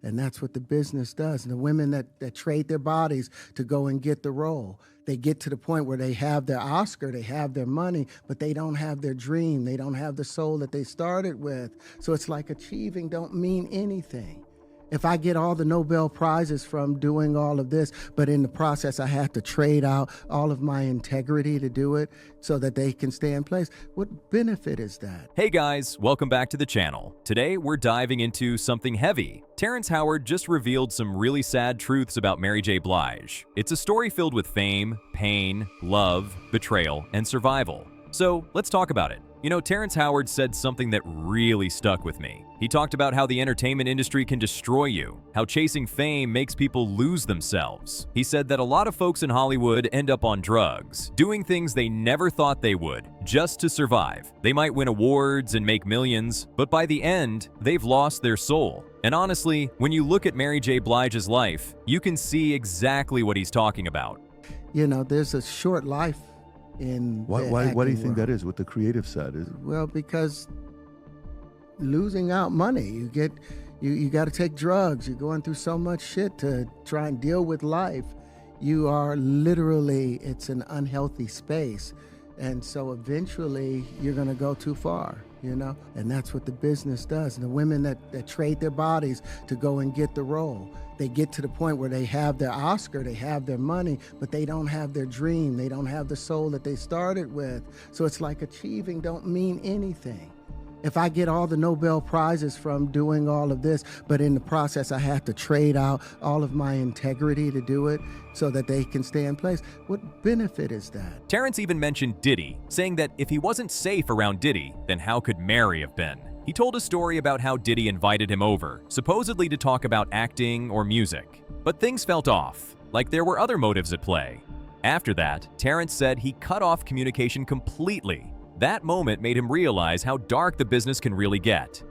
And that's what the business does. And the women that trade their bodies to go and get the role, they get to the point where they have their Oscar, they have their money, but they don't have their dream. They don't have the soul that they started with. So it's like achieving don't mean anything. If I get all the Nobel Prizes from doing all of this, but in the process I have to trade out all of my integrity to do it so that they can stay in place, what benefit is that? Hey guys, welcome back to the channel. Today we're diving into something heavy. Terrence Howard just revealed some really sad truths about Mary J. Blige. It's a story filled with fame, pain, love, betrayal, and survival. So let's talk about it. You know, Terrence Howard said something that really stuck with me. He talked about how the entertainment industry can destroy you, how chasing fame makes people lose themselves. He said that a lot of folks in Hollywood end up on drugs, doing things they never thought they would, just to survive. They might win awards and make millions, but by the end, they've lost their soul. And honestly, when you look at Mary J. Blige's life, you can see exactly what he's talking about. You know, there's a short life in Why do you think world. that is? What the creative side is? Well, because losing out money, you got to take drugs. You're going through so much shit to try and deal with life. You are literally, it's an unhealthy space. And so eventually you're going to go too far, you know? And that's what the business does. And the women that trade their bodies to go and get the role, they get to the point where they have their Oscar, they have their money, but they don't have their dream. They don't have the soul that they started with. So it's like achieving don't mean anything. If I get all the Nobel Prizes from doing all of this, but in the process I have to trade out all of my integrity to do it so that they can stay in place, what benefit is that? Terrence even mentioned Diddy, saying that if he wasn't safe around Diddy, then how could Mary have been? He told a story about how Diddy invited him over, supposedly to talk about acting or music. But things felt off, like there were other motives at play. After that, Terrence said he cut off communication completely. That moment made him realize how dark the business can really get.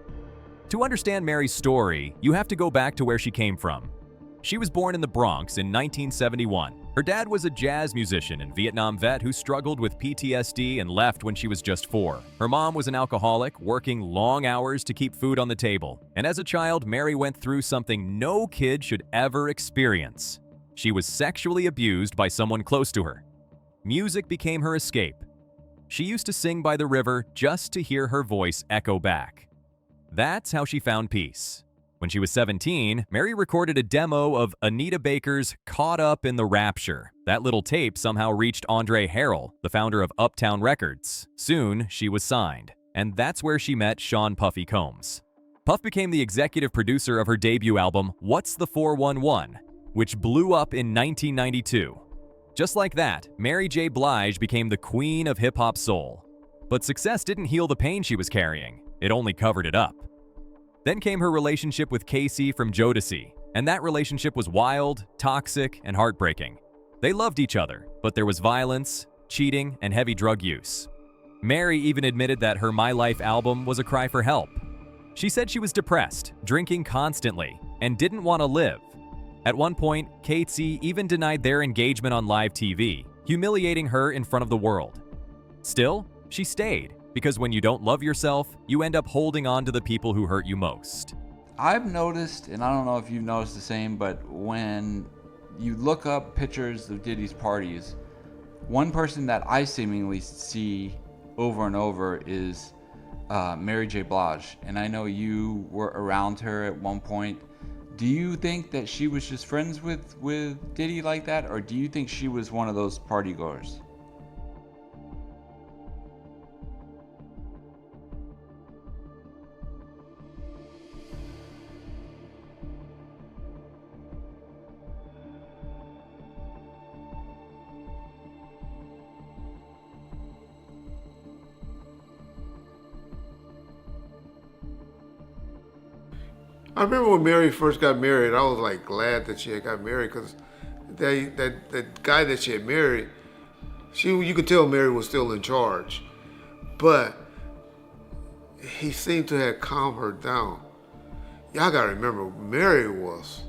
To understand Mary's story, you have to go back to where she came from. She was born in the Bronx in 1971. Her dad was a jazz musician and Vietnam vet who struggled with PTSD and left when she was just 4. Her mom was an alcoholic, working long hours to keep food on the table. And as a child, Mary went through something no kid should ever experience. She was sexually abused by someone close to her. Music became her escape. She used to sing by the river just to hear her voice echo back. That's how she found peace. When she was 17, Mary recorded a demo of Anita Baker's Caught Up in the Rapture. That little tape somehow reached Andre Harrell, the founder of Uptown Records. Soon, she was signed, and that's where she met Sean Puffy Combs. Puff became the executive producer of her debut album, What's the 411, which blew up in 1992. Just like that, Mary J. Blige became the queen of hip-hop soul. But success didn't heal the pain she was carrying. It only covered it up. Then came her relationship with Casey from Jodeci, and that relationship was wild, toxic, and heartbreaking. They loved each other, but there was violence, cheating, and heavy drug use. Mary even admitted that her My Life album was a cry for help. She said she was depressed, drinking constantly, and didn't want to live. At one point, Casey even denied their engagement on live TV, humiliating her in front of the world. Still, she stayed, because when you don't love yourself, you end up holding on to the people who hurt you most. I've noticed, and I don't know if you've noticed the same, but when you look up pictures of Diddy's parties, one person that I seemingly see over and over is Mary J. Blige. And I know you were around her at one point. Do you think that she was just friends with Diddy like that, or do you think she was one of those party goers? I remember when Mary first got married, I was like glad that she had got married because that guy that she had married, you could tell Mary was still in charge, but he seemed to have calmed her down. Y'all gotta remember, Mary was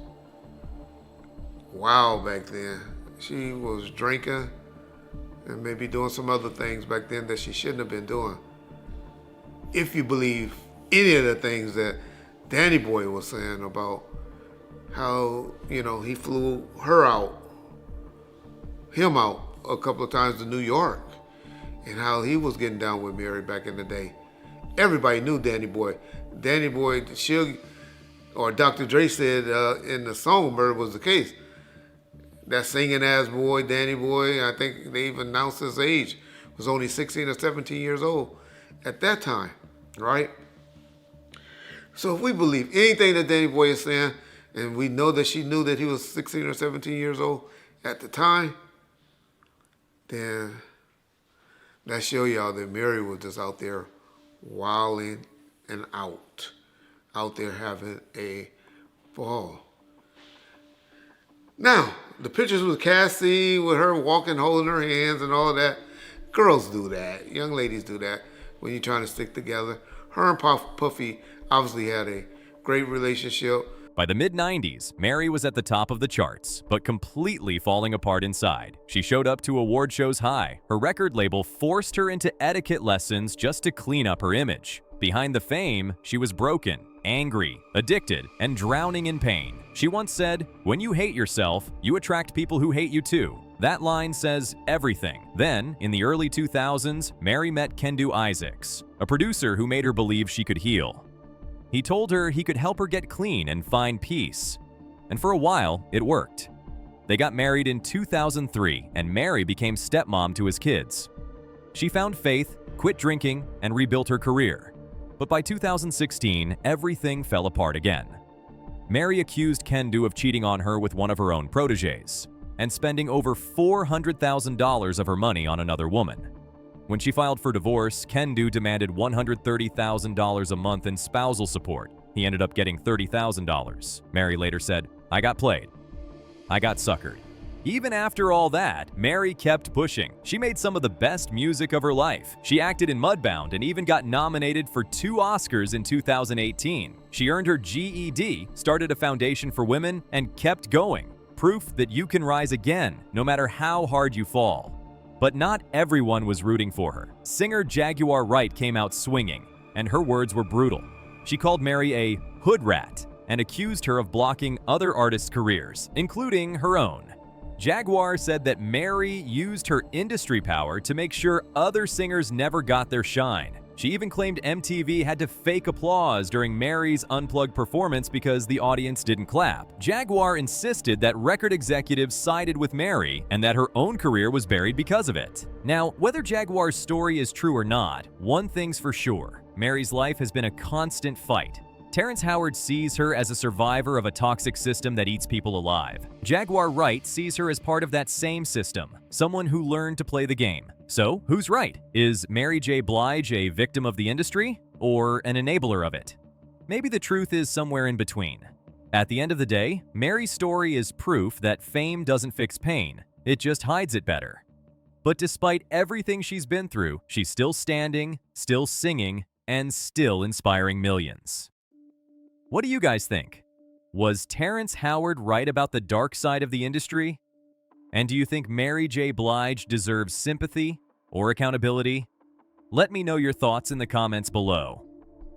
wild back then. She was drinking and maybe doing some other things back then that she shouldn't have been doing. If you believe any of the things that Danny Boy was saying about how, he flew him out a couple of times to New York, and how he was getting down with Mary back in the day. Everybody knew Danny Boy. Danny Boy, or Dr. Dre said in the song Murder Was the Case, that singing ass boy, Danny Boy, I think they even announced his age, was only 16 or 17 years old at that time, right? So if we believe anything that Danny Boy is saying, and we know that she knew that he was 16 or 17 years old at the time, then that show y'all that Mary was just out there wilding and out there having a ball. Now, the pictures with Cassie, with her walking, holding her hands and all of that, girls do that. Young ladies do that when you're trying to stick together. Her and Puffy obviously had a great relationship. By the mid-90s, Mary was at the top of the charts, but completely falling apart inside. She showed up to award shows high. Her record label forced her into etiquette lessons just to clean up her image. Behind the fame, she was broken, angry, addicted, and drowning in pain. She once said, "When you hate yourself, you attract people who hate you too." That line says everything. Then, in the early 2000s, Mary met Kendu Isaacs, a producer who made her believe she could heal. He told her he could help her get clean and find peace. And for a while, it worked. They got married in 2003, and Mary became stepmom to his kids. She found faith, quit drinking, and rebuilt her career. But by 2016, everything fell apart again. Mary accused Kendu of cheating on her with one of her own proteges and spending over $400,000 of her money on another woman. When she filed for divorce, Kendu demanded $130,000 a month in spousal support. He ended up getting $30,000. Mary later said, "I got played. I got suckered." Even after all that, Mary kept pushing. She made some of the best music of her life. She acted in Mudbound and even got nominated for 2 Oscars in 2018. She earned her GED, started a foundation for women, and kept going. Proof that you can rise again, no matter how hard you fall. But not everyone was rooting for her. Singer Jaguar Wright came out swinging, and her words were brutal. She called Mary a hood rat and accused her of blocking other artists' careers, including her own. Jaguar said that Mary used her industry power to make sure other singers never got their shine. She even claimed MTV had to fake applause during Mary's unplugged performance because the audience didn't clap. Jaguar insisted that record executives sided with Mary and that her own career was buried because of it. Now, whether Jaguar's story is true or not, one thing's for sure: Mary's life has been a constant fight. Terrence Howard sees her as a survivor of a toxic system that eats people alive. Jaguar Wright sees her as part of that same system, someone who learned to play the game. So, who's right? Is Mary J. Blige a victim of the industry or an enabler of it? Maybe the truth is somewhere in between. At the end of the day, Mary's story is proof that fame doesn't fix pain, it just hides it better. But despite everything she's been through, she's still standing, still singing, and still inspiring millions. What do you guys think? Was Terrence Howard right about the dark side of the industry? And do you think Mary J. Blige deserves sympathy or accountability? Let me know your thoughts in the comments below.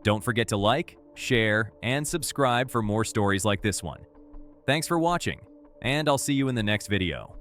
Don't forget to like, share, and subscribe for more stories like this one. Thanks for watching, and I'll see you in the next video.